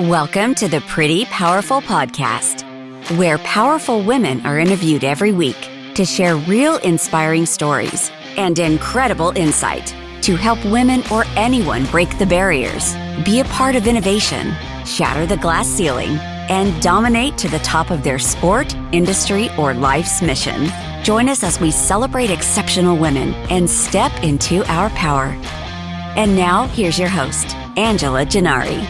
Welcome to the Pretty Powerful Podcast, where powerful women are interviewed every week to share real inspiring stories and incredible insight to help women or anyone break the barriers, be a part of innovation, shatter the glass ceiling, and dominate to the top of their sport, industry, or life's mission. Join us as we celebrate exceptional women and step into our power. And now, here's your host, Angela Gennari.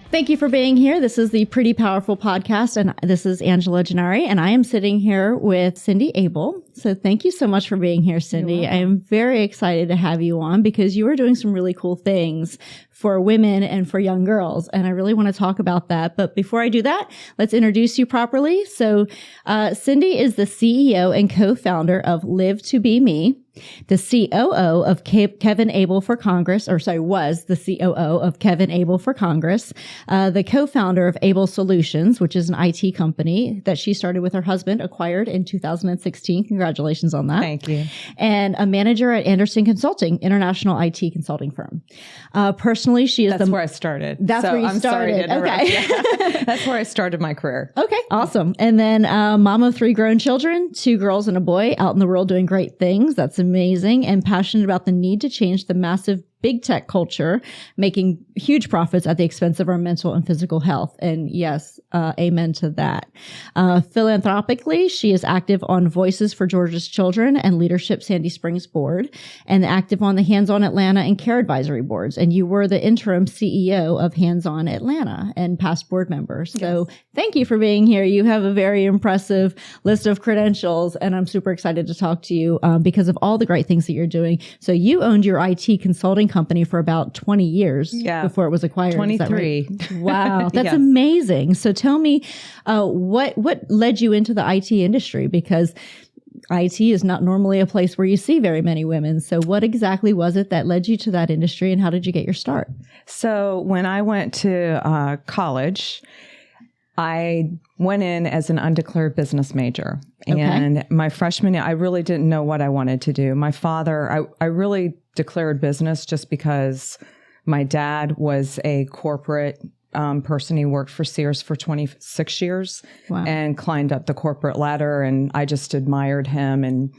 Thank you for being here. This is the Pretty Powerful Podcast, and this is Angela Gennari, and I am sitting here with Cindy Abel. So thank you so much for being here, Cindy. I am very excited to have you on because you are doing some really cool things for women and for young girls, and I really want to talk about that. But before I do that, let's introduce you properly. So Cindy is the CEO and co-founder of Live to Be Me, the COO of Kevin Abel for Congress, was the COO of Kevin Abel for Congress, the co-founder of Abel Solutions, which is an IT company that she started with her husband, acquired in 2016. Congratulations on that. Thank you. And a manager at Anderson Consulting, international IT consulting firm. Personally, she is That's where I started. That's where you started. Okay. Yeah. That's where I started my career. Okay. Awesome. And then mom of 3 grown children, 2 girls and a boy, out in the world doing great things. That's amazing, and passionate about the need to change the massive big tech culture, making huge profits at the expense of our mental and physical health. And yes, amen to that. Philanthropically, she is active on Voices for Georgia's Children and Leadership Sandy Springs Board, and active on the Hands On Atlanta and Care Advisory boards. And you were the interim CEO of Hands On Atlanta and past board member. So Thank you for being here. You have a very impressive list of credentials, and I'm super excited to talk to you because of all the great things that you're doing. So you owned your IT consulting company for about 20 years before it was acquired. 23. Is that right? Wow. That's amazing. So tell me, what led you into the IT industry? Because IT is not normally a place where you see very many women. So what exactly was it that led you to that industry, and how did you get your start? So when I went to college, I went in as an undeclared business major. And my freshman year, I really didn't know what I wanted to do. My father, I really declared business just because my dad was a corporate person. He worked for Sears for 26 years and climbed up the corporate ladder. And I just admired him, and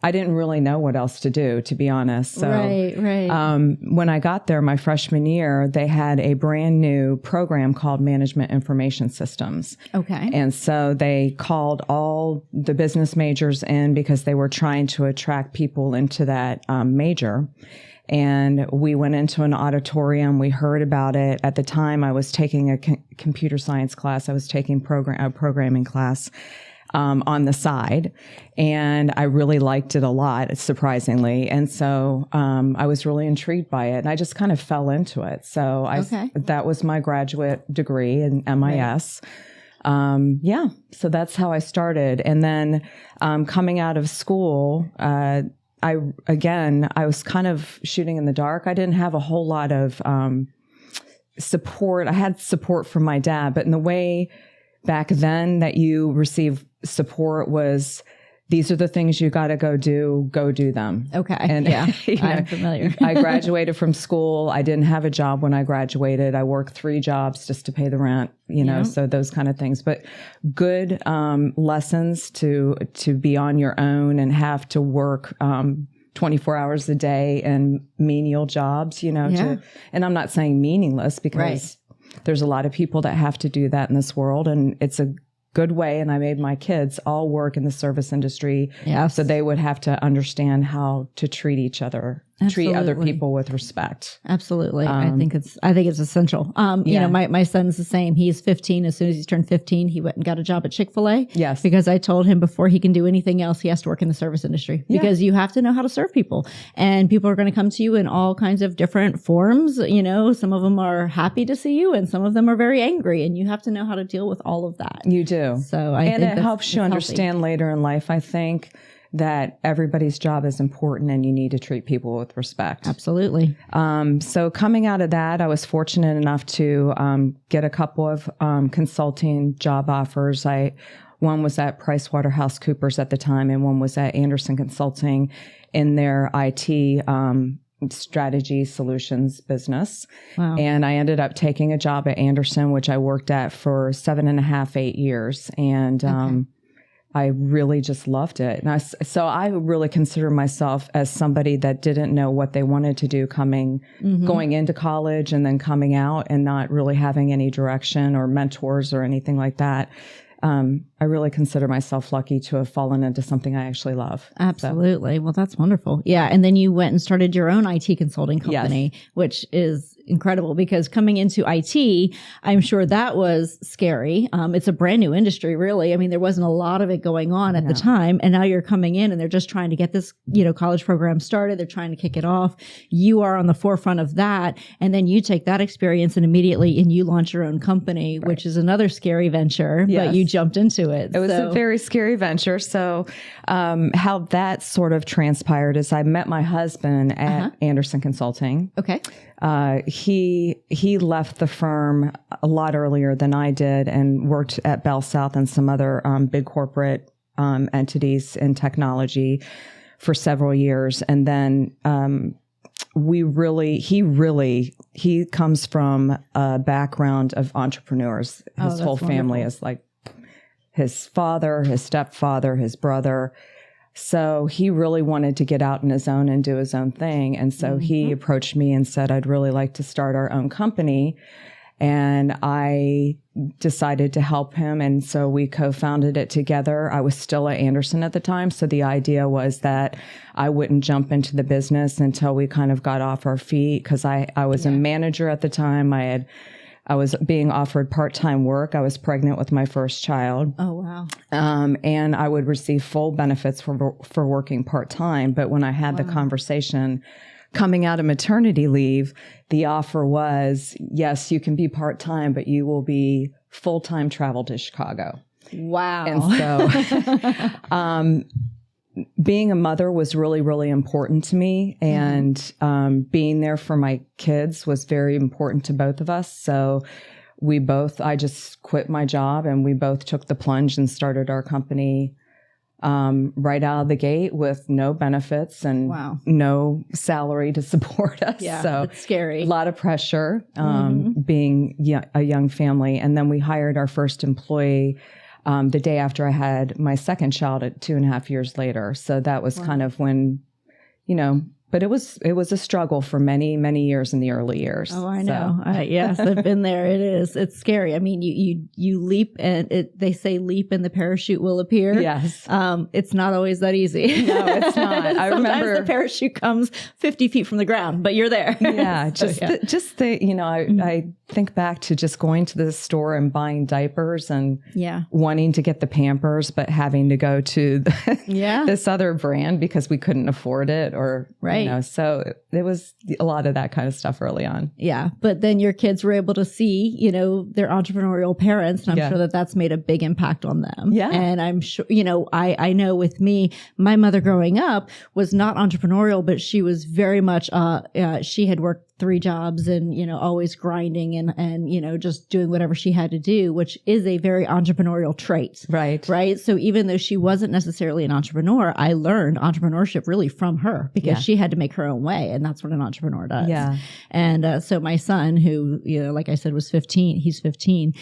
I didn't really know what else to do, to be honest. So when I got there my freshman year, they had a brand new program called Management Information Systems. Okay. And so they called all the business majors in because they were trying to attract people into that major. And we went into an auditorium. We heard about it. At the time, I was taking a computer science class. I was taking a programming class on the side, and I really liked it a lot, surprisingly. And so I was really intrigued by it, and I just kind of fell into it. So that was my graduate degree in MIS. So that's how I started. And then coming out of school, I was kind of shooting in the dark. I didn't have a whole lot of support. I had support from my dad, but in the way back then that you receive support was, these are the things you got to go do them. Okay. And I'm familiar. I graduated from school. I didn't have a job when I graduated. I worked 3 jobs just to pay the rent, so those kind of things. But good lessons to be on your own and have to work 24 hours a day and menial jobs, and I'm not saying meaningless, because there's a lot of people that have to do that in this world, and it's a good way. And I made my kids all work in the service industry. So they would have to understand how to treat each other, treat other people with respect. Absolutely. I think it's essential. My son's the same. He's 15. As soon as he's turned 15, he went and got a job at Chick-fil-A. Yes. Because I told him before he can do anything else, he has to work in the service industry, because you have to know how to serve people, and people are going to come to you in all kinds of different forms. Some of them are happy to see you, and some of them are very angry, and you have to know how to deal with all of that. You do. So I think it helps you understand later in life, I think, that everybody's job is important and you need to treat people with respect. Absolutely. So coming out of that, I was fortunate enough to get a couple of consulting job offers. One was at PricewaterhouseCoopers at the time, and one was at Anderson Consulting in their IT strategy solutions business. Wow. And I ended up taking a job at Anderson, which I worked at for 7.5, 8 years. And I really just loved it. And so I really consider myself as somebody that didn't know what they wanted to do going into college and then coming out and not really having any direction or mentors or anything like that. I really consider myself lucky to have fallen into something I actually love. Absolutely. So. Well, that's wonderful. Yeah. And then you went and started your own IT consulting company, which is incredible because coming into IT, I'm sure that was scary. It's a brand new industry, really. I mean, there wasn't a lot of it going on at the time. And now you're coming in and they're just trying to get this, college program started. They're trying to kick it off. You are on the forefront of that. And then you take that experience and you launch your own company, which is another scary venture, but you jumped into it. It was a very scary venture. So, how that sort of transpired is I met my husband at Anderson Consulting. Okay. He left the firm a lot earlier than I did and worked at Bell South and some other big corporate entities in technology for several years. And then he comes from a background of entrepreneurs. His whole family is like his father, his stepfather, his brother. So he really wanted to get out on his own and do his own thing. And so he approached me and said, I'd really like to start our own company. And I decided to help him. And so we co-founded it together. I was still at Anderson at the time. So the idea was that I wouldn't jump into the business until we kind of got off our feet because I was a manager at the time. I was being offered part-time work. I was pregnant with my first child. Oh, wow. And I would receive full benefits for working part-time. But when I had the conversation coming out of maternity leave, the offer was, yes, you can be part-time, but you will be full-time travel to Chicago. Wow. And so, being a mother was really, really important to me. And being there for my kids was very important to both of us. So I just quit my job and we both took the plunge and started our company right out of the gate with no benefits and no salary to support us. Yeah, so it's scary. A lot of pressure being a young family. And then we hired our first employee the day after I had my second child at 2.5 years later. So that was kind of when, but it was a struggle for many, many years in the early years. Oh, I know. Yes, I've been there. It is. It's scary. I mean, you leap and they say leap and the parachute will appear. Yes. It's not always that easy. No, it's not. I remember the parachute comes 50 feet from the ground, but you're there. Yeah. I think back to just going to the store and buying diapers and wanting to get the Pampers, but having to go to this other brand because we couldn't afford it or so it was a lot of that kind of stuff early on. Yeah. But then your kids were able to see, their entrepreneurial parents. And I'm sure that's made a big impact on them. Yeah. And I'm sure, I know with me, my mother growing up was not entrepreneurial, but she was very much, she had worked 3 jobs and, always grinding and, just doing whatever she had to do, which is a very entrepreneurial trait. Right. Right. So even though she wasn't necessarily an entrepreneur, I learned entrepreneurship really from her because she had to make her own way. And that's what an entrepreneur does. Yeah. And so my son, who, like I said, was 15, he's 15.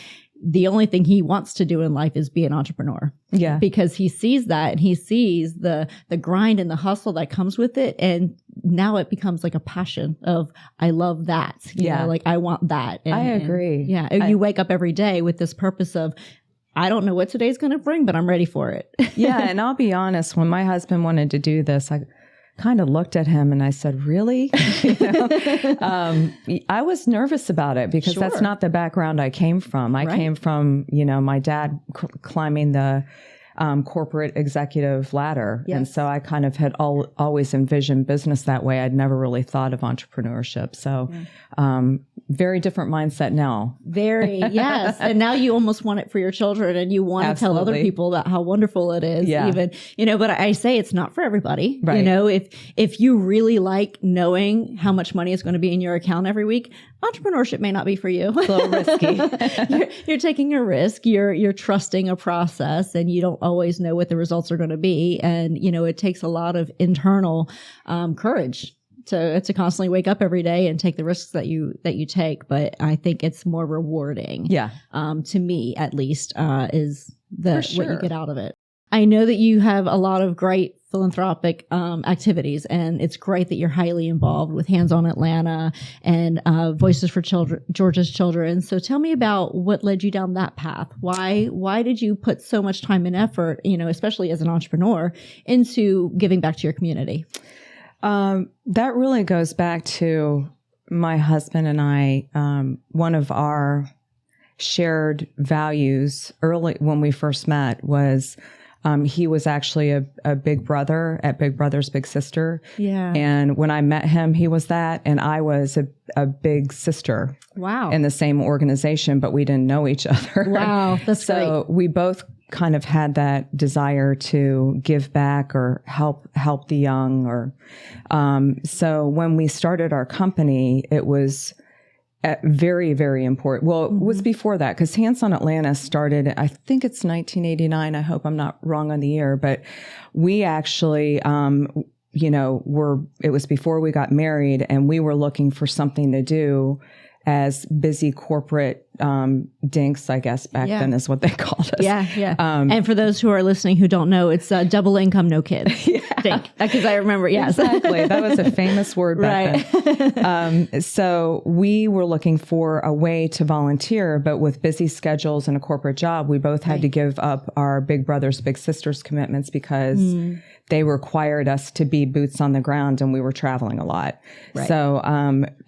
The only thing he wants to do in life is be an entrepreneur. Yeah. Because he sees that and he sees the grind and the hustle that comes with it. And now it becomes like a passion of, I love that. You know, like I want that. And, I agree. You wake up every day with this purpose of, I don't know what today's going to bring, but I'm ready for it. Yeah. And I'll be honest, when my husband wanted to do this, I kind of looked at him and I said, really? I was nervous about it because that's not the background I came from. I came from, my dad climbing the corporate executive ladder. Yes. And so I kind of had always envisioned business that way. I'd never really thought of entrepreneurship. So very different mindset now. Very, yes. And now you almost want it for your children and you want to tell other people about how wonderful it is. Yeah. Even, but I say it's not for everybody. Right. If you really like knowing how much money is going to be in your account every week, entrepreneurship may not be for you. It's a little risky. You're taking a risk. You're trusting a process and you don't always know what the results are going to be. And, it takes a lot of internal courage to constantly wake up every day and take the risks that you take. But I think it's more rewarding. Yeah. To me, at least, is what you get out of it. I know that you have a lot of great philanthropic activities, and it's great that you're highly involved with Hands On Atlanta and Voices for Georgia's Children. So tell me about what led you down that path. Why did you put so much time and effort, especially as an entrepreneur, into giving back to your community? That really goes back to my husband and I. One of our shared values early when we first met was he was actually a big brother at Big Brother's Big Sister. Yeah. And when I met him, he was that, and I was a big sister. Wow. In the same organization, but we didn't know each other. Wow. That's great. So we both kind of had that desire to give back or help the young. Or so when we started our company, it was very, very important. Well, it was before that, because Hands On Atlanta started, I think it's 1989. I hope I'm not wrong on the year, but we actually, it was before we got married, and we were looking for something to do as busy corporate dinks, I guess back then is what they called us. Yeah, yeah. And for those who are listening who don't know, it's double income, no kids. Dink. Because I remember, yes. Exactly. That was a famous word back then. So we were looking for a way to volunteer, but with busy schedules and a corporate job, we both had to give up our Big Brothers, Big Sisters commitments because they required us to be boots on the ground, and we were traveling a lot. Right. So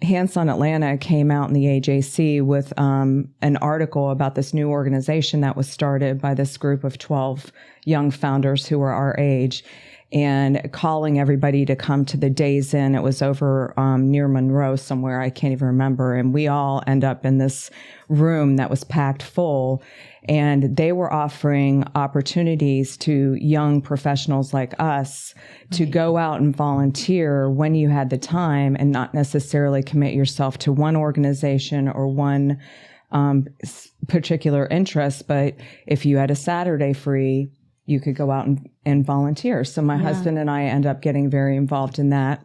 Hands On Atlanta came out in the AJC with an article about this new organization that was started by this group of 12 young founders who were our age, and calling everybody to come to the Days Inn. It was over near Monroe somewhere. I can't even remember. And we all end up in this room that was packed full. And they were offering opportunities to young professionals like us to go out and volunteer when you had the time, and not necessarily commit yourself to one organization or one particular interest. But if you had a Saturday free, you could go out and volunteer. So my husband and I end up getting very involved in that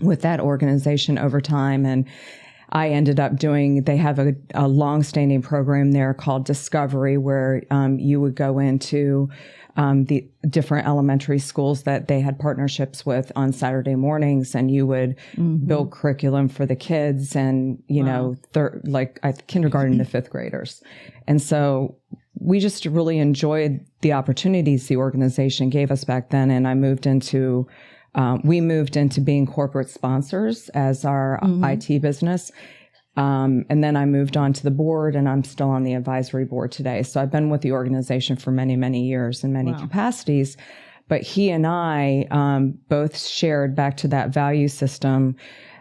with that organization over time. And I ended up they have a long-standing program there called Discovery, where you would go into the different elementary schools that they had partnerships with on Saturday mornings, and you would build curriculum for the kids and, kindergarten to fifth graders. And so we just really enjoyed the opportunities the organization gave us back then. And we moved into being corporate sponsors as our IT business. And then I moved on to the board, and I'm still on the advisory board today. So I've been with the organization for many, many years in many capacities. But he and I both shared, back to that value system,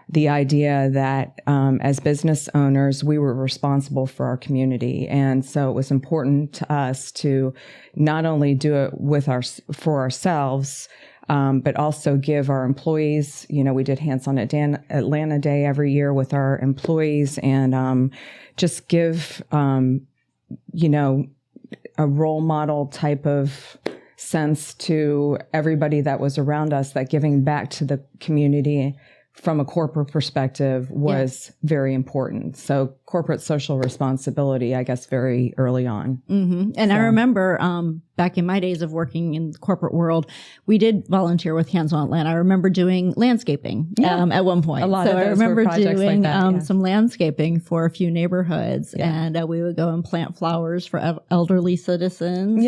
the idea that as business owners, we were responsible for our community. And so it was important to us to not only do it for ourselves, but also give our employees, we did Hands On Atlanta Day every year with our employees, and just give, a role model type of sense to everybody that was around us, that giving back to the community from a corporate perspective was very important. So corporate social responsibility, I guess, very early on. And I remember back in my days of working in the corporate world, we did volunteer with Hands On Atlanta. I remember doing landscaping at one point. A lot of those I remember were projects doing like that, some landscaping for a few neighborhoods, and we would go and plant flowers for elderly citizens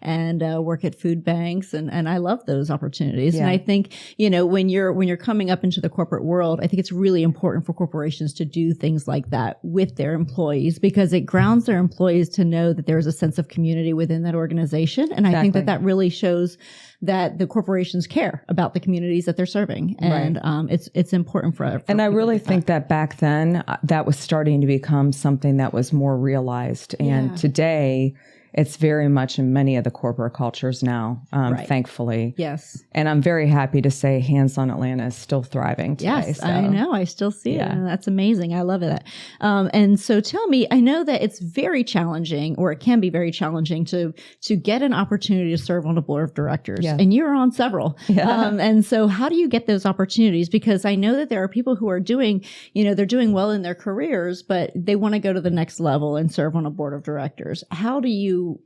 and work at food banks. And I love those opportunities. And I think, when you're coming up into the corporate world, I think it's really important for corporations to do things like that with their employees, because it grounds their employees to know that there's a sense of community within that organization. And I think that really shows that the corporations care about the communities that they're serving. And it's important for and I really think that back then that was starting to become something that was more realized. And today it's very much in many of the corporate cultures now, Right. thankfully. Yes. And I'm very happy to say Hands On Atlanta is still thriving today. Yes, So, I know. I still see it. Yeah. And that's amazing. I love it. And so tell me, I know that it's very challenging, or it can be very challenging to get an opportunity to serve on a board of directors. Yeah. And you're on several. Yeah. And so how do you get those opportunities? Because I know that there are people who are doing, they're doing well in their careers, but they want to go to the next level and serve on a board of directors.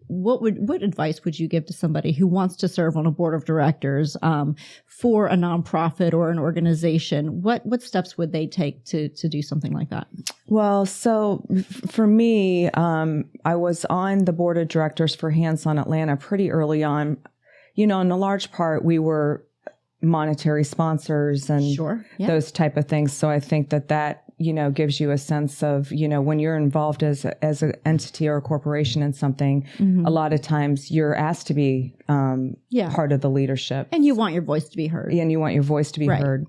What advice would you give to somebody who wants to serve on a board of directors for a nonprofit or an organization? What steps would they take to do something like that? Well, so for me, I was on the board of directors for Hands On Atlanta pretty early on. In a large part, we were monetary sponsors and Sure. Yeah. those type of things. So I think that gives you a sense of, when you're involved as an entity or a corporation in something, a lot of times you're asked to be part of the leadership. And you want your voice to be heard. And you want your voice to be Right. heard.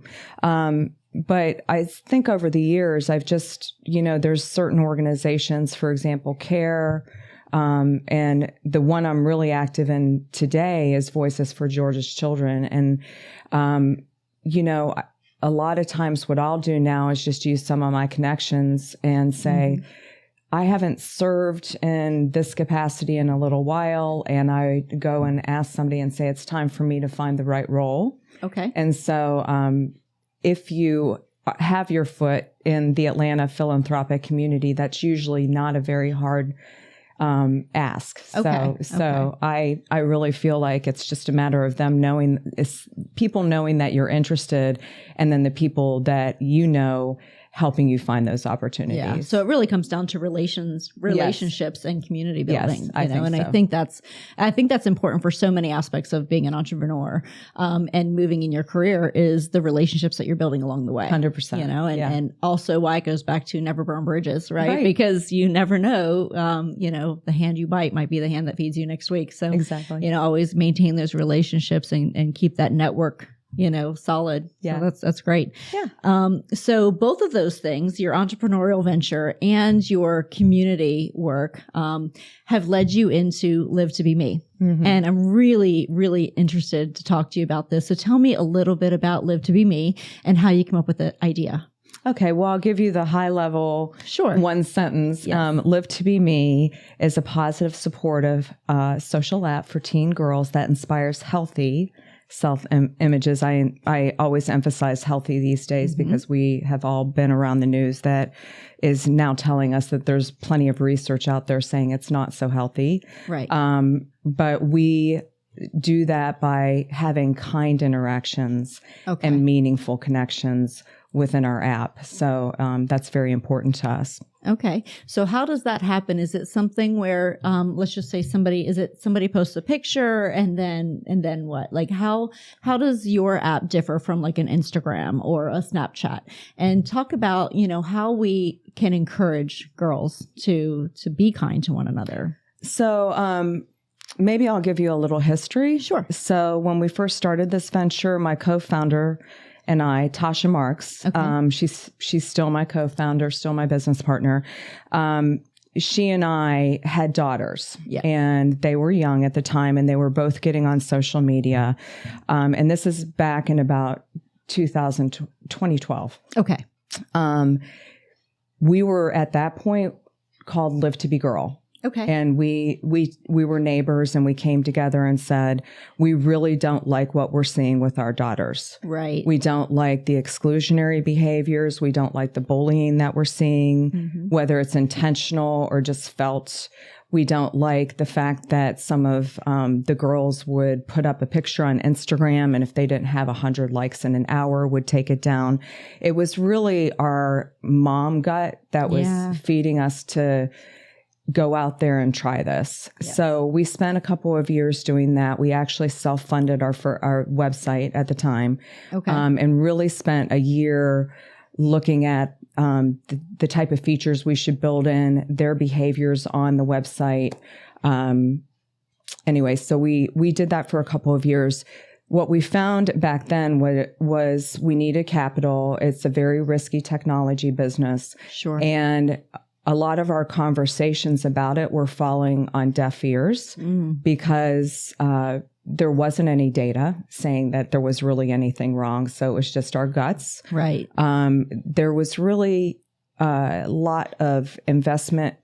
But I think over the years, I've just, there's certain organizations, for example, CARE, and the one I'm really active in today is Voices for Georgia's Children. And, a lot of times what I'll do now is just use some of my connections and say, I haven't served in this capacity in a little while. And I go and ask somebody and say, it's time for me to find the right role. Okay. And so, if you have your foot in the Atlanta philanthropic community, that's usually not a very hard ask. Okay. So I really feel like it's just a matter of them people knowing that you're interested, and then the people that helping you find those opportunities. Yeah. So it really comes down to relationships and community building. Yes, I think so. I think that's important for so many aspects of being an entrepreneur, and moving in your career is the relationships that you're building along the way. 100%. And also why it goes back to never burn bridges, right? Because you never know, the hand you bite might be the hand that feeds you next week. So exactly. Always maintain those relationships and keep that network solid. Yeah. So that's great. Yeah. So both of those things, your entrepreneurial venture and your community work, have led you into Live to Be Me. Mm-hmm. And I'm really, really interested to talk to you about this. So tell me a little bit about Live to Be Me and how you came up with the idea. Okay, well, I'll give you the high level one sentence. Yes. Live to Be Me is a positive, supportive social app for teen girls that inspires healthy self-images. I always emphasize healthy these days because we have all been around the news that is now telling us that there's plenty of research out there saying it's not so healthy. Right. But we do that by having kind interactions and meaningful connections within our app. So that's very important to us. Okay. So how does that happen? Is it something where, let's just say somebody posts a picture and then what? Like how does your app differ from like an Instagram or a Snapchat? And talk about, how we can encourage girls to be kind to one another. So, maybe I'll give you a little history. Sure. So when we first started this venture, my co-founder and I, Tasha Marks, she's still my co-founder, still my business partner. She and I had daughters, and they were young at the time, and they were both getting on social media. And this is back in about 2012. Okay. We were at that point called Live to Be Girl. Okay. And we were neighbors, and we came together and said, we really don't like what we're seeing with our daughters. Right. We don't like the exclusionary behaviors. We don't like the bullying that we're seeing, whether it's intentional or just felt. We don't like the fact that some of the girls would put up a picture on Instagram, and if they didn't have 100 likes in an hour, would take it down. It was really our mom gut that was feeding us to go out there and try this. Yes. So we spent a couple of years doing that. We actually self-funded our website at the time, and really spent a year looking at the type of features we should build in, their behaviors on the website. Anyway, so we did that for a couple of years. What we found back then was we needed capital. It's a very risky technology business. Sure. And a lot of our conversations about it were falling on deaf ears because there wasn't any data saying that there was really anything wrong. So it was just our guts. Right. There was really a lot of investment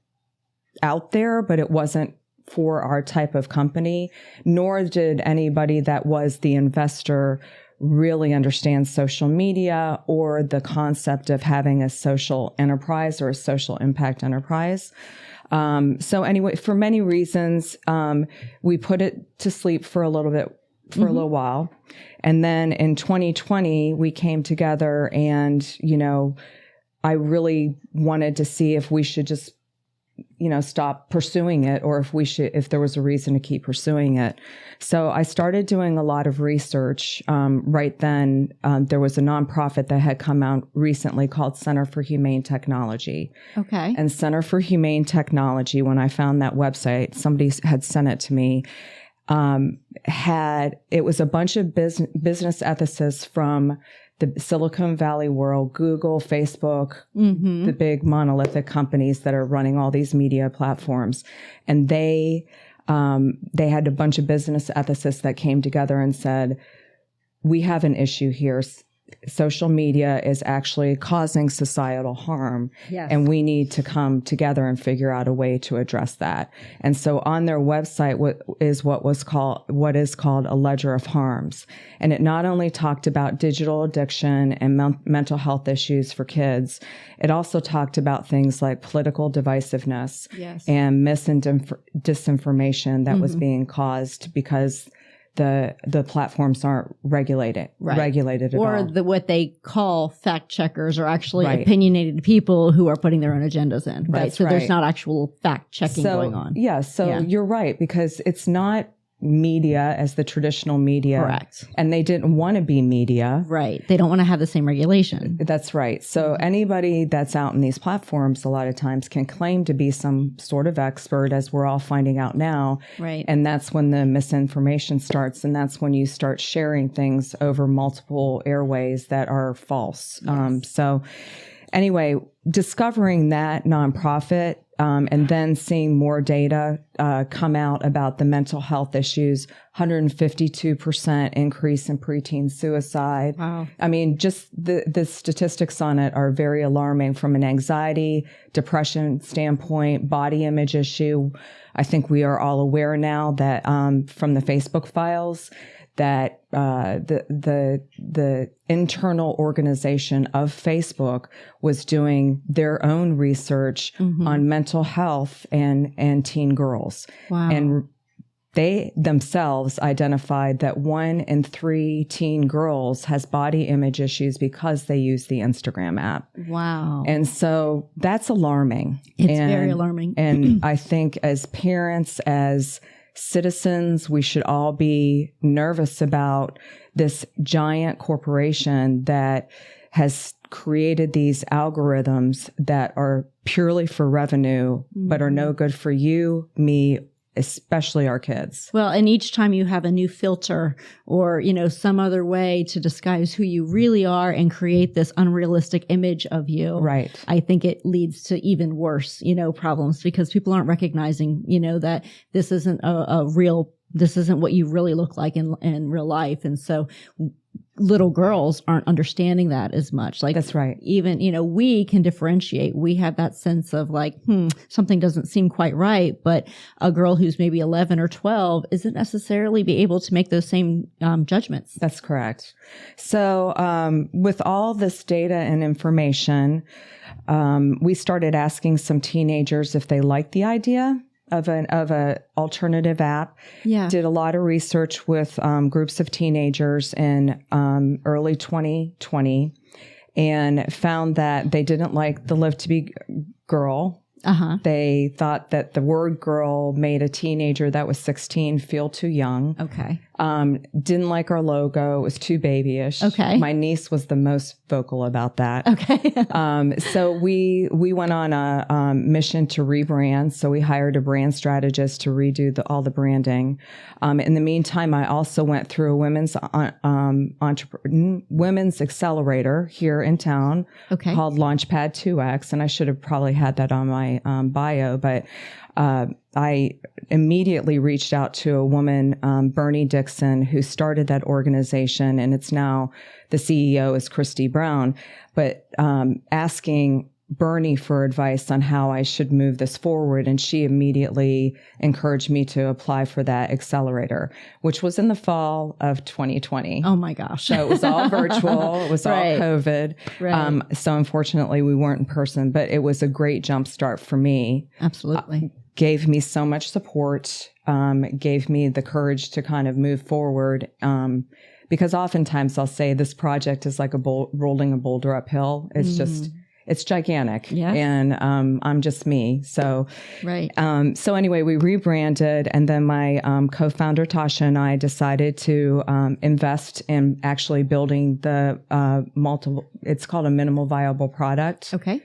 out there, but it wasn't for our type of company, nor did anybody that was the investor really understand social media or the concept of having a social enterprise or a social impact enterprise. So anyway, for many reasons, we put it to sleep for a little bit, for a little while. And then in 2020, we came together and, you know, I really wanted to see if we should just, you know, stop pursuing it or if there was a reason to keep pursuing it. So I started doing a lot of research. Right then, there was a nonprofit that had come out recently called Center for Humane Technology. Okay. And Center for Humane Technology, when I found that website, somebody had sent it to me, it was a bunch of business ethicists from the Silicon Valley world, Google, Facebook, the big monolithic companies that are running all these media platforms. And they had a bunch of business ethicists that came together and said, we have an issue here. Social media is actually causing societal harm. Yes. And we need to come together and figure out a way to address that. And so on their website what is called a ledger of harms. And it not only talked about digital addiction and mental health issues for kids, it also talked about things like political divisiveness and disinformation that was being caused because the platforms aren't regulated at all. Or what they call fact checkers are actually opinionated people who are putting their own agendas in, right? That's so there's not actual fact checking going on. So you're right, because it's not media as the traditional media. Correct. And they didn't want to be media. Right. They don't want to have the same regulation. That's right. So anybody that's out in these platforms a lot of times can claim to be some sort of expert, as we're all finding out now. Right. And that's when the misinformation starts. And that's when you start sharing things over multiple airways that are false. Yes. So anyway, discovering that nonprofit, and then seeing more data come out about the mental health issues, 152% increase in preteen suicide. Wow. I mean, just the statistics on it are very alarming from an anxiety, depression standpoint, body image issue. I think we are all aware now that from the Facebook files, that the internal organization of Facebook was doing their own research on mental health and teen girls. Wow. And they themselves identified that 1 in 3 teen girls has body image issues because they use the Instagram app. Wow. And so that's alarming. It's very alarming. And I think as parents, as citizens, we should all be nervous about this giant corporation that has created these algorithms that are purely for revenue, but are no good for you, me, especially our kids. Well, and each time you have a new filter or, you know, some other way to disguise who you really are and create this unrealistic image of you, right, I think it leads to even worse, you know, problems, because people aren't recognizing, you know, that this isn't this isn't what you really look like in real life. And so little girls aren't understanding that as much. Like, that's right. Even, you know, we can differentiate. We have that sense of like, something doesn't seem quite right. But a girl who's maybe 11 or 12 isn't necessarily be able to make those same judgments. That's correct. So with all this data and information, we started asking some teenagers if they liked the idea of an alternative app. Yeah. Did a lot of research with groups of teenagers in early 2020 and found that they didn't like the Live to Be Girl. They thought that the word girl made a teenager that was 16 feel too young. Okay. Didn't like our logo. It was too babyish. Okay. My niece was the most vocal about that. Okay. So we went on a mission to rebrand. So we hired a brand strategist to redo all the branding. In the meantime, I also went through a women's accelerator here in town called Launchpad 2X. And I should have probably had that on my bio, but I immediately reached out to a woman, Bernie Dixon, who started that organization, and it's now the CEO is Christy Brown, but asking Bernie for advice on how I should move this forward. And she immediately encouraged me to apply for that accelerator, which was in the fall of 2020. Oh my gosh. So it was all virtual. It was all Right. COVID. Right. So unfortunately we weren't in person, but it was a great jumpstart for me. Absolutely. Gave me so much support, gave me the courage to kind of move forward. Because oftentimes I'll say this project is like rolling a boulder uphill. It's just, it's gigantic. Yeah. And I'm just me. So, Right. So anyway, we rebranded, and then my co-founder Tasha and I decided to invest in actually building the it's called a minimal viable product. Okay.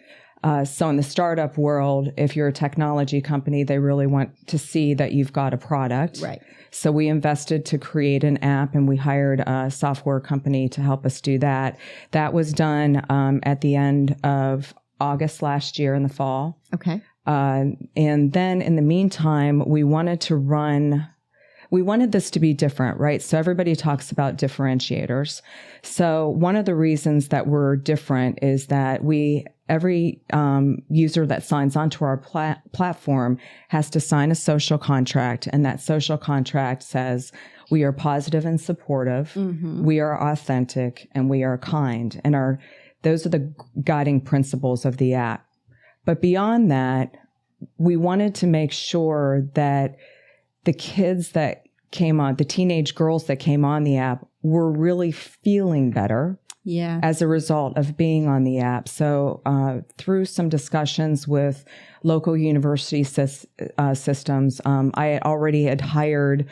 So in the startup world, if you're a technology company, they really want to see that you've got a product. Right. So we invested to create an app, and we hired a software company to help us do that. That was done at the end of August last year in the fall. Okay. And then in the meantime, we wanted this to be different, right? So everybody talks about differentiators. So one of the reasons that we're different is that every user that signs onto our platform has to sign a social contract, and that social contract says we are positive and supportive, we are authentic, and we are kind. And those are the guiding principles of the app. But beyond that, we wanted to make sure that the kids that came on, the teenage girls that came on the app, were really feeling better. Yeah. As a result of being on the app. So through some discussions with local university systems, I already had hired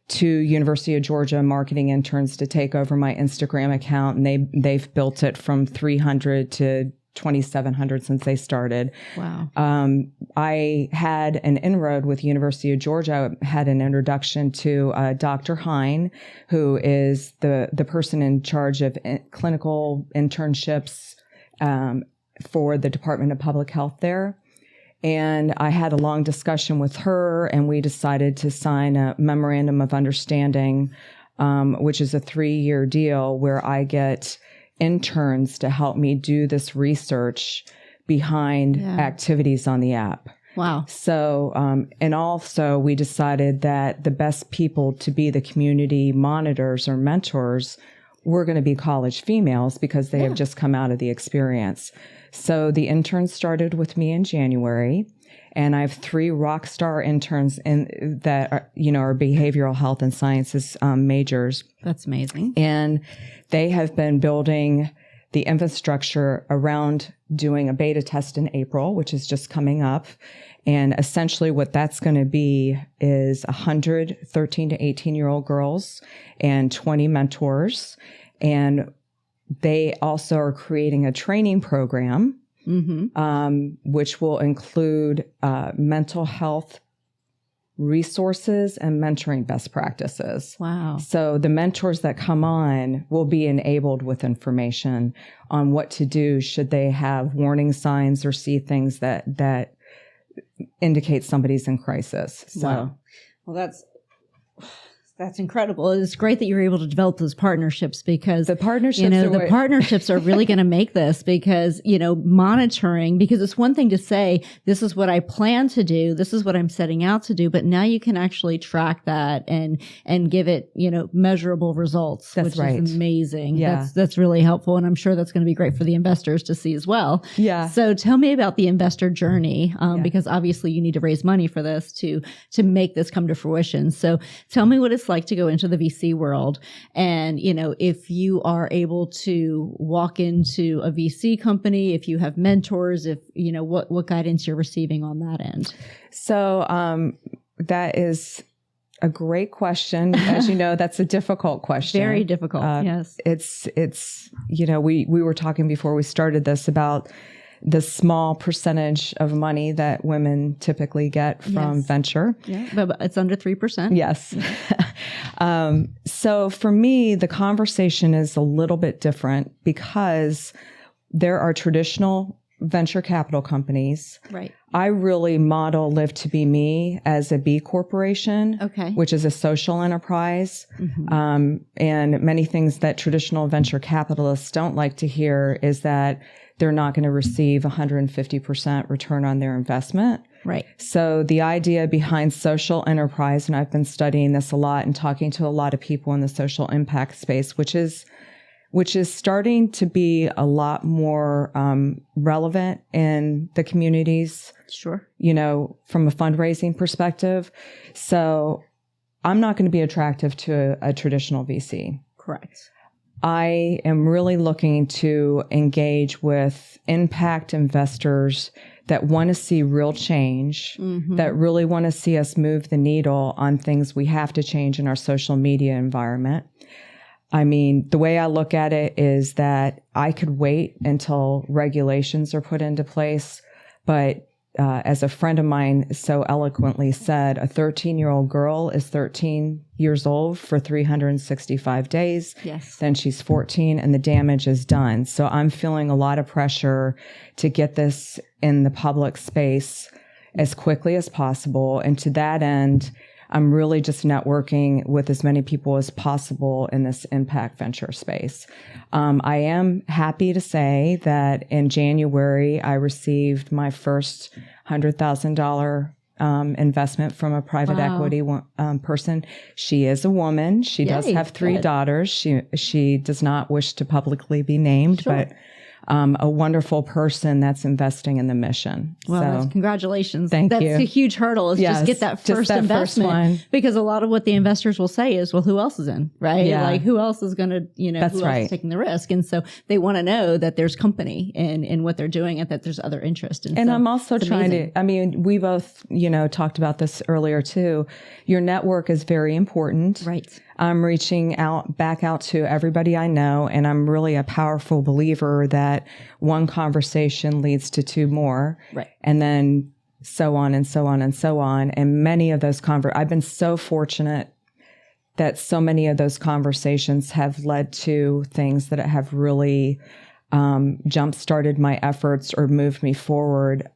2 University of Georgia marketing interns to take over my Instagram account, and they've built it from 300 to 2,700 since they started. Wow. I had an inroad with University of Georgia. I had an introduction to Dr. Hine, who is the person in charge of clinical internships for the Department of Public Health there. And I had a long discussion with her, and we decided to sign a memorandum of understanding, which is a 3-year deal where I get interns to help me do this research behind activities on the app. Wow. So, and also we decided that the best people to be the community monitors or mentors were going to be college females because they have just come out of the experience. So the interns started with me in January, and I have 3 rock star interns that are behavioral health and sciences majors. That's amazing. And they have been building the infrastructure around doing a beta test in April, which is just coming up. And essentially what that's going to be is 100 13 to 18-year-old girls and 20 mentors. And they also are creating a training program, which will include mental health resources and mentoring best practices. Wow. So the mentors that come on will be enabled with information on what to do should they have warning signs or see things that indicate somebody's in crisis. So, wow. Well, that's incredible. It's great that you're able to develop those partnerships because the partnerships are really going to make this because, monitoring, because it's one thing to say, this is what I plan to do. This is what I'm setting out to do. But now you can actually track that and give it, measurable results, That's which right. is amazing. Yeah. That's really helpful. And I'm sure that's going to be great for the investors to see as well. Yeah. So tell me about the investor journey, because obviously you need to raise money for this to make this come to fruition. So tell me what it's like to go into the VC world. And, if you are able to walk into a VC company, if you have mentors, if, what guidance you're receiving on that end. So, that is a great question. As you know, that's a difficult question. Very difficult. Yes. It's, we were talking before we started this about the small percentage of money that women typically get from venture. Yeah, but it's under 3%. Yes. So for me, the conversation is a little bit different because there are traditional venture capital companies. Right. I really model Live to Be Me as a B corporation, which is a social enterprise. And many things that traditional venture capitalists don't like to hear is that they're not going to receive 150% return on their investment. Right. So the idea behind social enterprise, and I've been studying this a lot and talking to a lot of people in the social impact space, which is starting to be a lot more relevant in the communities. Sure. From a fundraising perspective. So I'm not going to be attractive to a traditional VC. Correct. I am really looking to engage with impact investors that want to see real change, that really want to see us move the needle on things we have to change in our social media environment. I mean, the way I look at it is that I could wait until regulations are put into place, but as a friend of mine so eloquently said, a 13-year-old girl is 13 years old for 365 days. Yes. Then she's 14 and the damage is done. So I'm feeling a lot of pressure to get this in the public space as quickly as possible. And to that end, I'm really just networking with as many people as possible in this impact venture space. I am happy to say that in January, I received my first $100,000 investment from a private equity person. She is a woman. She does have 3 daughters. She does not wish to publicly be named, but a wonderful person that's investing in the mission. Well, congratulations. Thank you. That's a huge hurdle is just get that first investment. Because a lot of what the investors will say is, well, who else is in, right? Yeah. Like who else is going to, That's who else is taking the risk? And so they want to know that there's company in what they're doing and that there's other interest. And so I'm also trying to, we both, talked about this earlier too. Your network is very important. Right. I'm reaching back out to everybody I know, and I'm really a powerful believer that one conversation leads to 2 more. Right. And then so on and so on and so on. And many of those I've been so fortunate that so many of those conversations have led to things that have really jump-started my efforts or moved me forward.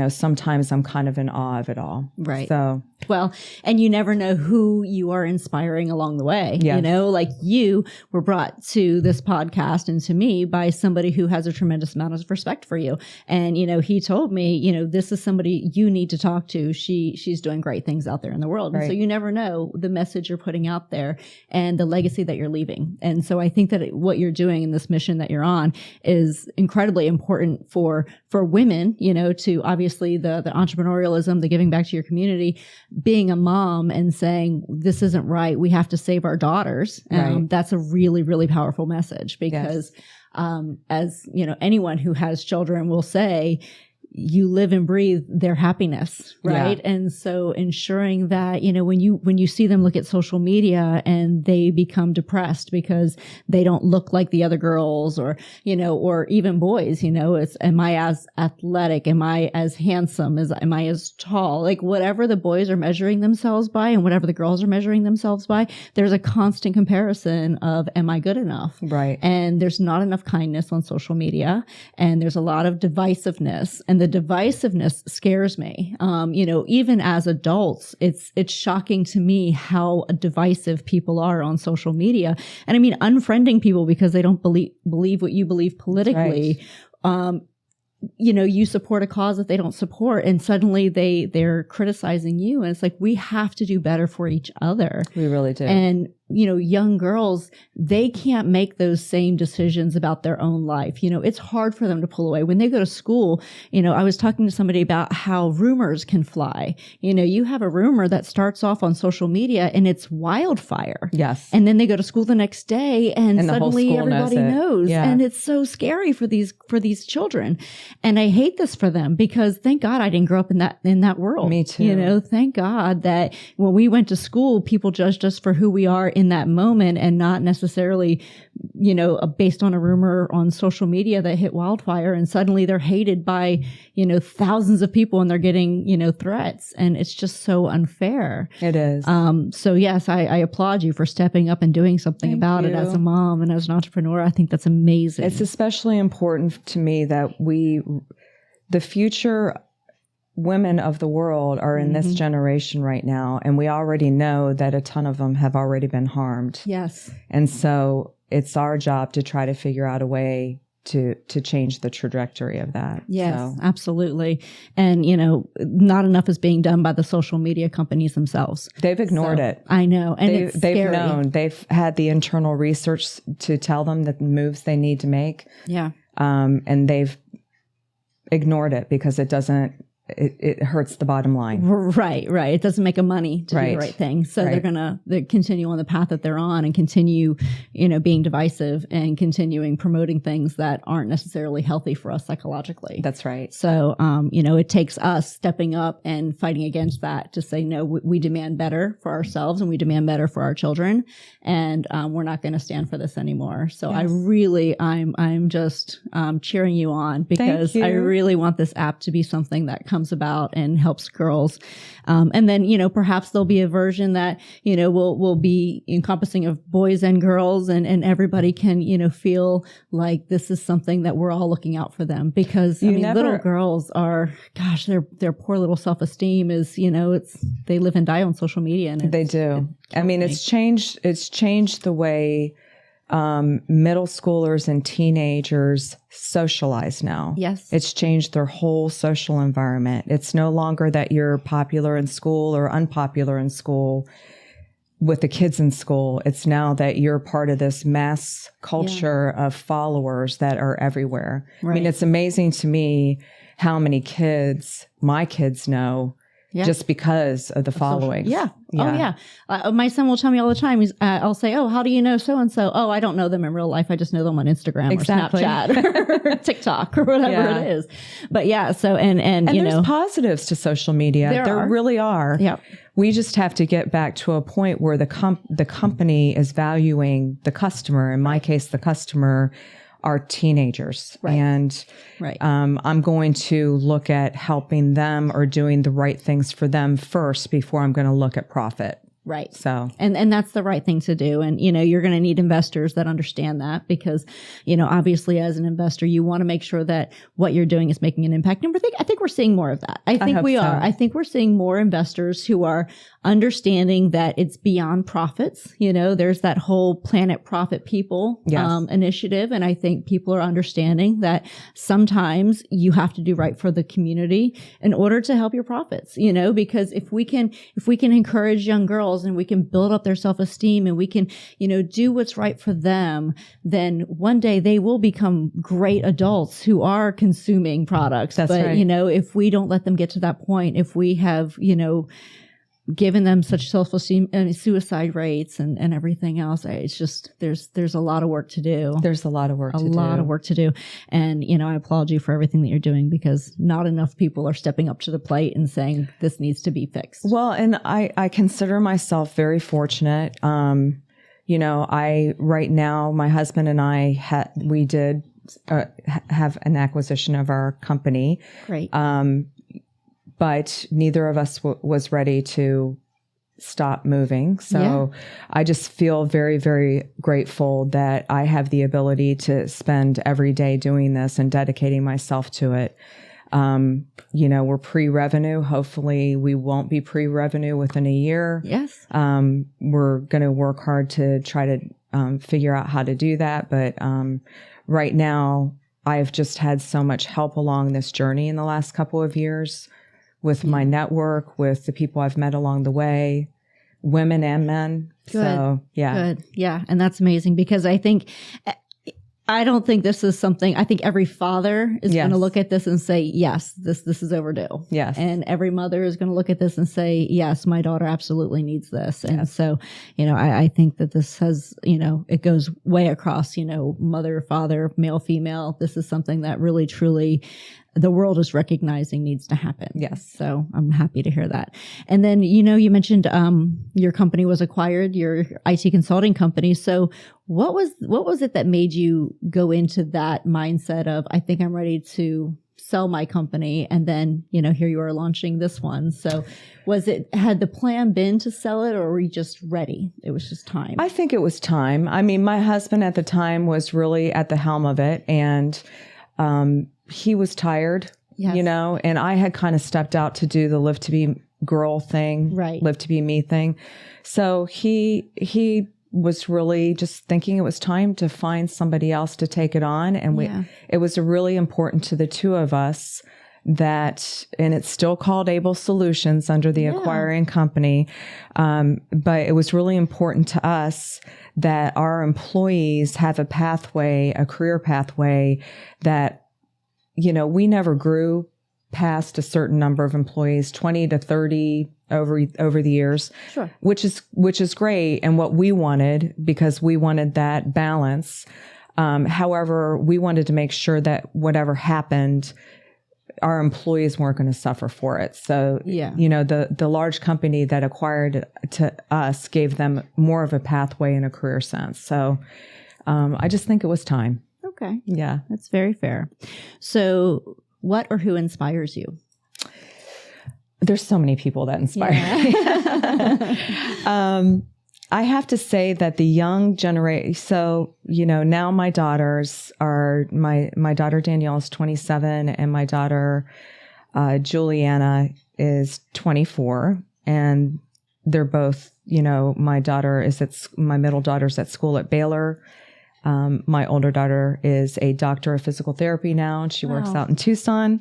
Sometimes I'm kind of in awe of it all. Right. So, well, and you never know who you are inspiring along the way. Yes. Like you were brought to this podcast and to me by somebody who has a tremendous amount of respect for you. And, he told me, this is somebody you need to talk to. She's doing great things out there in the world. Right. And so you never know the message you're putting out there and the legacy that you're leaving. And so I think that what you're doing in this mission that you're on is incredibly important for women, to obviously the entrepreneurialism, the giving back to your community, being a mom and saying, this isn't right. We have to save our daughters. Right. That's a really, really powerful message because, as anyone who has children will say, you live and breathe their happiness, right? Yeah. And so ensuring that, when you see them look at social media and they become depressed because they don't look like the other girls or even boys, it's, am I as athletic? Am I as handsome? Am I as tall? Like whatever the boys are measuring themselves by and whatever the girls are measuring themselves by, there's a constant comparison of, am I good enough? Right. And there's not enough kindness on social media and there's a lot of divisiveness, and the divisiveness scares me. Even as adults, it's shocking to me how divisive people are on social media. And I mean, unfriending people because they don't believe what you believe politically. Right. You support a cause that they don't support and suddenly they're criticizing you. And it's like, we have to do better for each other. We really do. And young girls, they can't make those same decisions about their own life. It's hard for them to pull away. When they go to school, I was talking to somebody about how rumors can fly. You have a rumor that starts off on social media and it's wildfire. Yes. And then they go to school the next day and the whole suddenly school everybody knows. Yeah. And it's so scary for these children. And I hate this for them because thank God I didn't grow up in that world. Me too. Thank God that when we went to school, people judged us for who we are in that moment and not necessarily, based on a rumor on social media that hit wildfire, and suddenly they're hated by, thousands of people and they're getting, threats. And it's just so unfair. It is. So yes, I applaud you for stepping up and doing something about it as a mom and as an entrepreneur. I think that's amazing. It's especially important to me that the future women of the world are in this generation right now. And we already know that a ton of them have already been harmed. Yes. And so it's our job to try to figure out a way to change the trajectory of that. Yes, so. Absolutely. And, not enough is being done by the social media companies themselves. They've ignored it. I know. And they've known. They've had the internal research to tell them the moves they need to make. Yeah. And they've ignored it because it hurts the bottom line. Right. It doesn't make them money to do the right thing. So they're going to continue on the path that they're on and continue, being divisive and continuing promoting things that aren't necessarily healthy for us psychologically. That's right. So, it takes us stepping up and fighting against that to say, no, we demand better for ourselves and we demand better for our children. And, we're not going to stand for this anymore. So I'm just cheering you on because I really want this app to be something that comes about and helps girls. And then, perhaps there'll be a version that, will be encompassing of boys and girls and everybody can, feel like this is something that we're all looking out for them because little girls are, gosh, their poor little self-esteem is, they live and die on social media. And they do. It's changed the way middle schoolers and teenagers socialize now. Yes. It's changed their whole social environment. It's no longer that you're popular in school or unpopular in school with the kids in school. It's now that you're part of this mass culture of followers that are everywhere. Right. It's amazing to me how many kids my kids know just because of the following. Yeah. Oh, yeah. My son will tell me all the time, I'll say, oh, how do you know so-and-so? Oh, I don't know them in real life. I just know them on Instagram or Snapchat or TikTok or whatever it is. But so, and there's positives to social media. There really are. Yeah. We just have to get back to a point where the company is valuing the customer. In my case, the customer are teenagers. Right. And I'm going to look at helping them or doing the right things for them first before I'm going to look at profit. Right. So, and that's the right thing to do. And, you're going to need investors that understand that because, obviously as an investor, you want to make sure that what you're doing is making an impact. And I think we're seeing more of that. I think we are. I think we're seeing more investors who are understanding that it's beyond profits. There's that whole Planet Profit People initiative. And I think people are understanding that sometimes you have to do right for the community in order to help your profits, because if we can encourage young girls and we can build up their self-esteem and we can, do what's right for them, then one day they will become great adults who are consuming products. That's right. If we don't let them get to that point, if we have, given them such self-esteem and suicide rates and everything else, it's just, there's a lot of work to do. There's a lot of work to do. And, I applaud you for everything that you're doing because not enough people are stepping up to the plate and saying this needs to be fixed. Well, and I consider myself very fortunate. Right now, my husband and I we did have an acquisition of our company. Great. But neither of us was ready to stop moving. So I just feel very, very grateful that I have the ability to spend every day doing this and dedicating myself to it. We're pre-revenue. Hopefully we won't be pre-revenue within a year. Yes. We're going to work hard to try to figure out how to do that. But right now, I've just had so much help along this journey in the last couple of years with my network, with the people I've met along the way, women and men. Good. So, yeah. Good. Yeah. And that's amazing because I don't think this is something, I think every father is going to look at this and say, yes, this is overdue. Yes. And every mother is going to look at this and say, yes, my daughter absolutely needs this. And so, I think that this has, it goes way across, mother, father, male, female. This is something that really, truly the world is recognizing needs to happen. Yes. So I'm happy to hear that. And then, you mentioned your company was acquired, your IT consulting company. So what was it that made you go into that mindset of, I think I'm ready to sell my company? And then, here you are launching this one. So had the plan been to sell it, or were you just ready? It was just time. I think it was time. I mean, my husband at the time was really at the helm of it, and he was tired, and I had kind of stepped out to do the live to be girl thing, right? Live to be me thing. So he was really just thinking it was time to find somebody else to take it on. And it was really important to the two of us that, and it's still called Abel Solutions under the acquiring company. But it was really important to us that our employees have a career pathway that, we never grew past a certain number of employees, 20 to 30 over the years, sure. which is great. And what we wanted, because we wanted that balance. However, we wanted to make sure that whatever happened, our employees weren't going to suffer for it. So, the large company that acquired to us gave them more of a pathway in a career sense. So, I just think it was time. Okay. Yeah. That's very fair. So what or who inspires you? There's so many people that inspire me. I have to say that the young generation, so, now my daughters are, my daughter Danielle is 27 and my daughter Juliana is 24. And they're both, my middle daughter's at school at Baylor. My older daughter is a doctor of physical therapy now, and she works out in Tucson.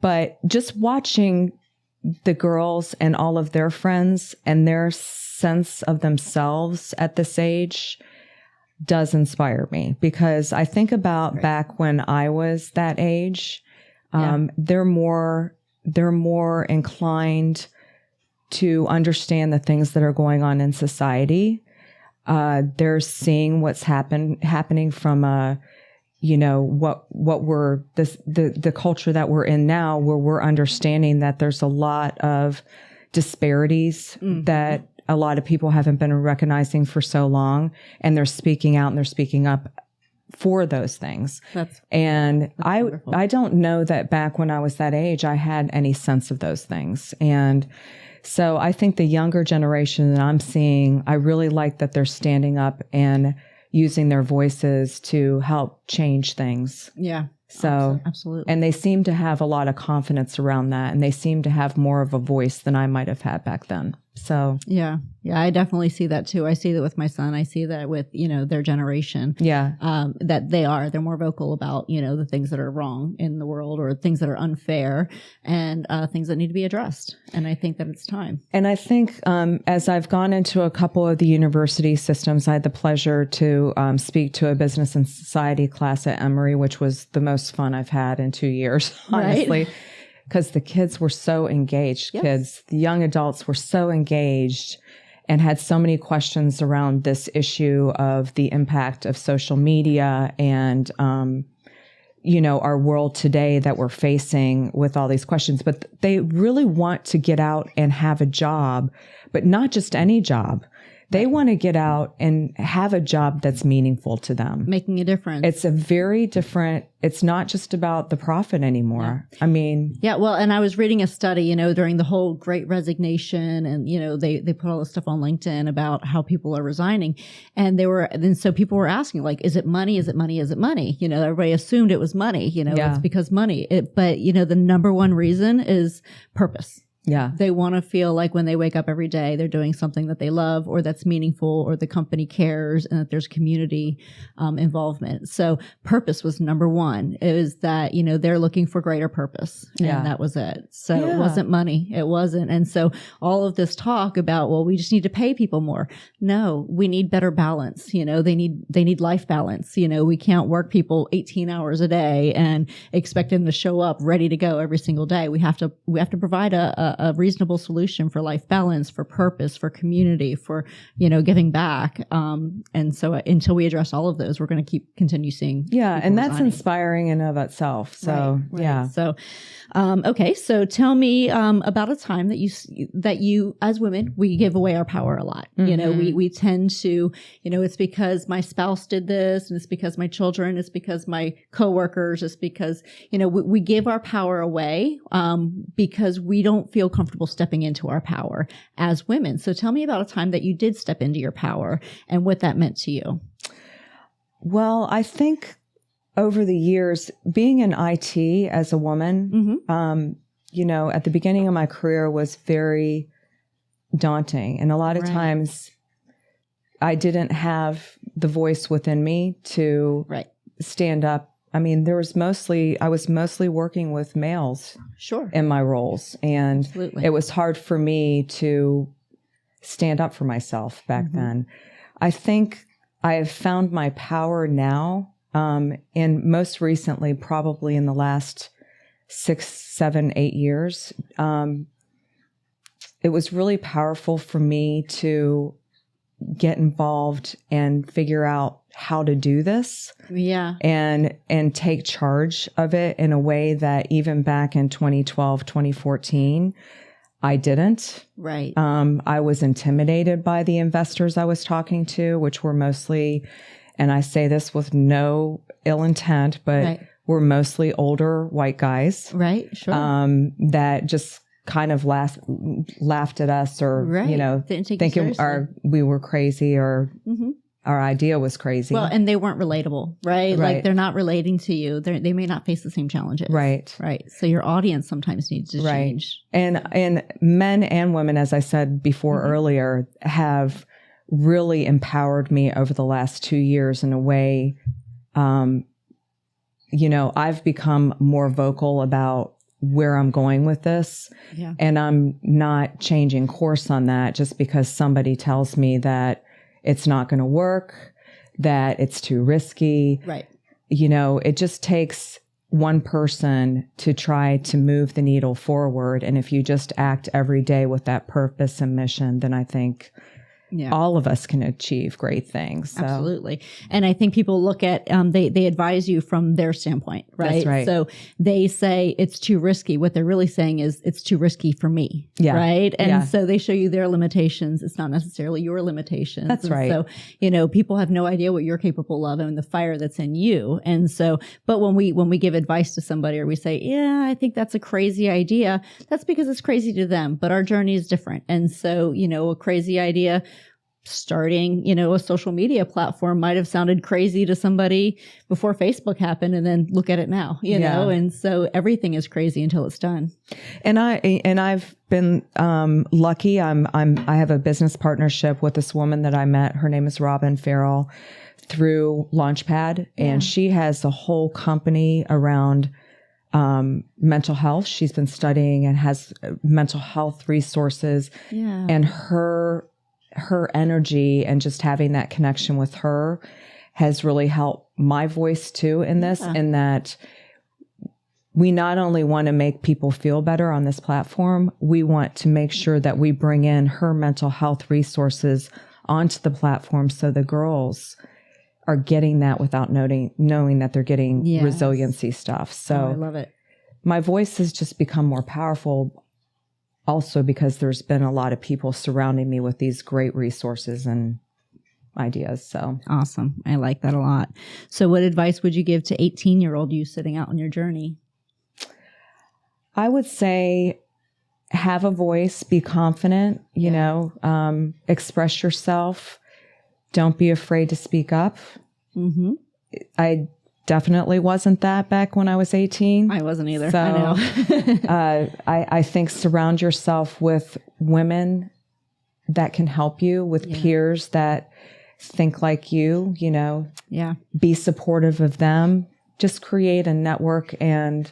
But just watching the girls and all of their friends and their sense of themselves at this age does inspire me, because I think about back when I was that age, they're more inclined to understand the things that are going on in society. They're seeing what's happening from what we're the culture that we're in now, where we're understanding that there's a lot of disparities that a lot of people haven't been recognizing for so long, and they're speaking out and they're speaking up for those things. That's wonderful. I don't know that back when I was that age, I had any sense of those things. And so I think the younger generation that I'm seeing, I really like that they're standing up and using their voices to help change things. Yeah. So absolutely. And they seem to have a lot of confidence around that, and they seem to have more of a voice than I might have had back then. So yeah, I definitely see that too. I see that with my son. I see that with, their generation. Yeah. That they're more vocal about, the things that are wrong in the world, or things that are unfair, and things that need to be addressed. And I think that it's time. And I think as I've gone into a couple of the university systems, I had the pleasure to speak to a business and society class at Emory, which was the most fun I've had in 2 years, honestly. Right? Because the kids were so engaged. Yes. The young adults were so engaged and had so many questions around this issue of the impact of social media and, our world today that we're facing with all these questions. But they really want to get out and have a job, but not just any job. They want to get out and have a job that's meaningful to them. Making a difference. It's a very different, it's not just about the profit anymore. Yeah. I mean. Yeah, well, and I was reading a study, during the whole Great Resignation, and, they put all this stuff on LinkedIn about how people are resigning. And so people were asking, like, is it money? Is it money? Is it money? Everybody assumed it was money, it's because money. But, the number one reason is purpose. Yeah. They want to feel like when they wake up every day, they're doing something that they love or that's meaningful or the company cares and that there's community involvement. So purpose was number one. It was that, they're looking for greater purpose. Yeah. And that was it. So it wasn't money. It wasn't. And so all of this talk about, well, we just need to pay people more. No, we need better balance. They need life balance. We can't work people 18 hours a day and expect them to show up ready to go every single day. We have to provide a reasonable solution for life balance, for purpose, for community, for, giving back. And so until we address all of those, we're going to continue seeing. Yeah. And that's resigning. inspiring in and of itself. So, Right. yeah. So, okay. So tell me, about a time that you, as women, we give away our power a lot. Mm-hmm. We tend to, it's because my spouse did this and it's because my children, it's because my coworkers, it's because, we give our power away, because we don't feel comfortable stepping into our power as women. So tell me about a time that you did step into your power and what that meant to you. Well, I think over the years, being in IT as a woman, at the beginning of my career was very daunting. And a lot of times I didn't have the voice within me to stand up. I mean, I was mostly working with males in my roles. And it was hard for me to stand up for myself back then. I think I have found my power now. And most recently, probably in the last 6, 7, 8 years, it was really powerful for me to get involved and figure out how to do this. Yeah. And take charge of it in a way that even back in 2012, 2014, I didn't. Right. I was intimidated by the investors I was talking to, which were mostly, and I say this with no ill intent, but were mostly older white guys. Right. Sure. That just kind of laughed at us or, thinking we were crazy or our idea was crazy. Well, and they weren't relatable, right? Like they're not relating to you. They may not face the same challenges. Right. Right. So your audience sometimes needs to change. And men and women, as I said before earlier, have really empowered me over the last 2 years in a way. I've become more vocal about where I'm going with this. Yeah. And I'm not changing course on that just because somebody tells me that it's not going to work, that it's too risky. Right. It just takes one person to try to move the needle forward. And if you just act every day with that purpose and mission, then I think all of us can achieve great things. So. Absolutely. And I think people look at, they advise you from their standpoint, right? That's right. So they say it's too risky. What they're really saying is it's too risky for me. Yeah. Right. And so they show you their limitations. It's not necessarily your limitations. That's right. So, people have no idea what you're capable of and the fire that's in you. And so, but when we give advice to somebody or we say, yeah, I think that's a crazy idea, that's because it's crazy to them, but our journey is different. And so, a crazy idea starting, a social media platform might have sounded crazy to somebody before Facebook happened, and then look at it now, know, and so everything is crazy until it's done. And I've been lucky. I have a business partnership with this woman that I met. Her name is Robin Farrell through Launchpad, and she has a whole company around mental health. She's been studying and has mental health resources, and her energy and just having that connection with her has really helped my voice too in this, in that we not only want to make people feel better on this platform, we want to make sure that we bring in her mental health resources onto the platform so the girls are getting that without knowing that they're getting resiliency stuff. So I love it. My voice has just become more powerful also because there's been a lot of people surrounding me with these great resources and ideas. So awesome. I like that a lot. So what advice would you give to 18-year-old you sitting out on your journey? I would say have a voice, be confident, express yourself. Don't be afraid to speak up. I definitely wasn't that back when I was 18. I wasn't either. So, I know. I think surround yourself with women that can help you, with peers that think like you, be supportive of them. Just create a network and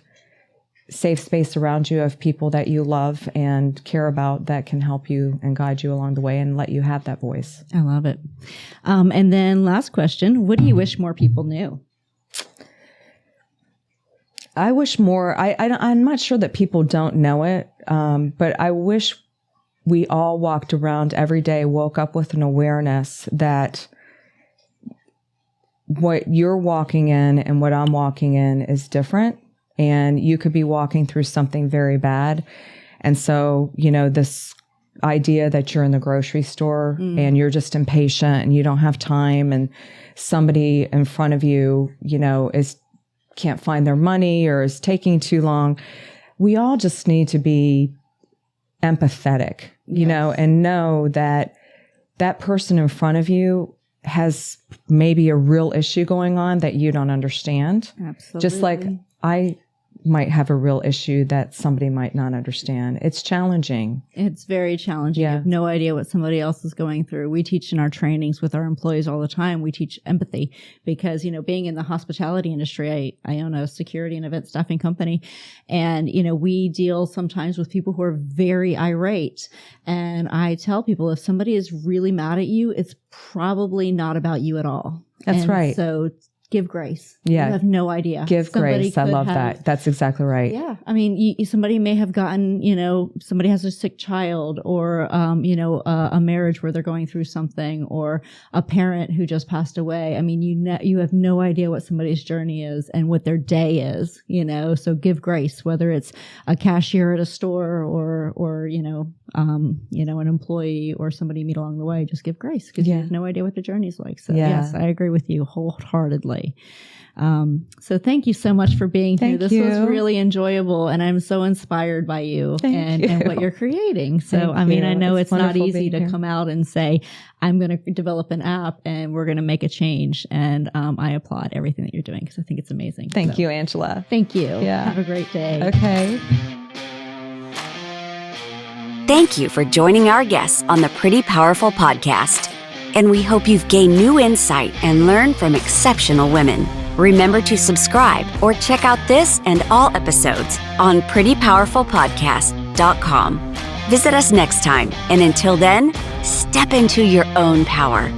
safe space around you of people that you love and care about that can help you and guide you along the way and let you have that voice. I love it. And then last question, what do you wish more people knew? I wish more, I'm not sure that people don't know it, but I wish we all walked around every day, woke up with an awareness that what you're walking in and what I'm walking in is different. And you could be walking through something very bad. And so, this idea that you're in the grocery store and you're just impatient and you don't have time and somebody in front of you, can't find their money or is taking too long. We all just need to be empathetic, and know that that person in front of you has maybe a real issue going on that you don't understand. Absolutely. Just like I might have a real issue that somebody might not understand. It's challenging. It's very challenging. Yeah. You have no idea what somebody else is going through. We teach in our trainings with our employees all the time. We teach empathy because, being in the hospitality industry, I own a security and event staffing company. And, we deal sometimes with people who are very irate. And I tell people if somebody is really mad at you, it's probably not about you at all. That's right. So give grace. Yeah. You have no idea. Give grace. I love that. That's exactly right. Yeah. I mean, somebody may have gotten, somebody has a sick child or, a marriage where they're going through something or a parent who just passed away. I mean, you have no idea what somebody's journey is and what their day is, so give grace, whether it's a cashier at a store or, an employee or somebody you meet along the way, just give grace because you have no idea what the journey's like. So yes, I agree with you wholeheartedly. So thank you so much for being here. This was really enjoyable and I'm so inspired by you and what you're creating. So, I know it's not easy to come out and say, I'm going to develop an app and we're going to make a change. And, I applaud everything that you're doing because I think it's amazing. Thank you, Angela. Thank you. Yeah. Have a great day. Okay. Thank you for joining our guests on the Pretty Powerful podcast. And we hope you've gained new insight and learned from exceptional women. Remember to subscribe or check out this and all episodes on prettypowerfulpodcast.com. Visit us next time. And until then, step into your own power.